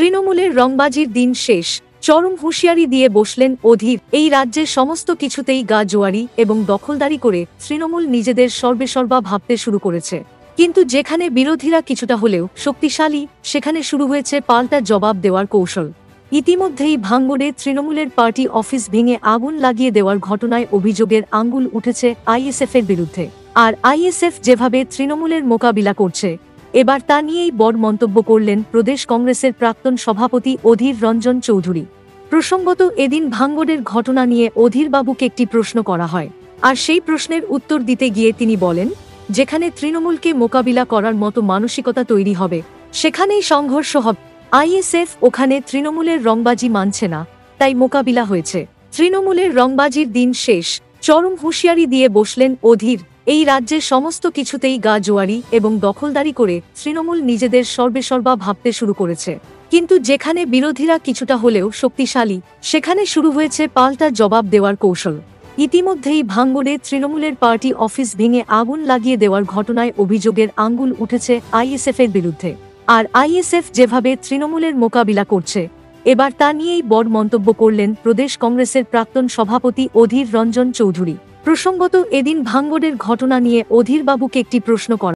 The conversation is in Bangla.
তৃণমূলের রংবাজির দিন শেষ, চরম হুঁশিয়ারি দিয়ে বসলেন অধীর। এই রাজ্যের সমস্ত কিছুতেই গা জোয়ারি এবং দখলদারি করে তৃণমূল নিজেদের সর্বেসর্বা ভাবতে শুরু করেছে। কিন্তু যেখানে বিরোধীরা কিছুটা হলেও শক্তিশালী, সেখানে শুরু হয়েছে পাল্টা জবাব দেওয়ার কৌশল। ইতিমধ্যেই ভাঙড়ে তৃণমূলের পার্টি অফিস ভেঙে আগুন লাগিয়ে দেওয়ার ঘটনায় অভিযোগের আঙুল উঠেছে আইএসএফের বিরুদ্ধে। আর আইএসএফ যেভাবে তৃণমূলের মোকাবিলা করছে, এবার তা নিয়েই বড় মন্তব্য করলেন প্রদেশ কংগ্রেসের প্রাক্তন সভাপতি অধীর রঞ্জন চৌধুরী। প্রসঙ্গত, এদিন ভাঙড়ের ঘটনা নিয়ে অধীরবাবুকে একটি প্রশ্ন করা হয়, আর সেই প্রশ্নের উত্তর দিতে গিয়ে তিনি বলেন, যেখানে তৃণমূলকে মোকাবিলা করার মতো মানসিকতা তৈরি হবে, সেখানেই সংঘর্ষ হবে। আইএসএফ ওখানে তৃণমূলের রংবাজি মানছে না, তাই মোকাবিলা হয়েছে। তৃণমূলের রংবাজির দিন শেষ, চরম হুঁশিয়ারি দিয়ে বসলেন অধীর। এই রাজ্যের সমস্ত কিছুতেই গা জোয়ারি এবং দখলদারি করে তৃণমূল নিজেদের সর্বেসর্বা ভাবতে শুরু করেছে। কিন্তু যেখানে বিরোধীরা কিছুটা হলেও শক্তিশালী, সেখানে শুরু হয়েছে পাল্টা জবাব দেওয়ার কৌশল। ইতিমধ্যেই ভাঙড়ে তৃণমূলের পার্টি অফিস ভেঙে আগুন লাগিয়ে দেওয়ার ঘটনায় অভিযোগের আঙুল উঠেছে আইএসএফের বিরুদ্ধে। আর আইএসএফ যেভাবে তৃণমূলের মোকাবিলা করছে, এবার তা নিয়েই বড় মন্তব্য করলেন প্রদেশ কংগ্রেসের প্রাক্তন সভাপতি অধীর রঞ্জন চৌধুরী। প্রসঙ্গত, এদিন ভাঙড়ের ঘটনা নিয়ে অধীরবাবুকে একটি প্রশ্ন করা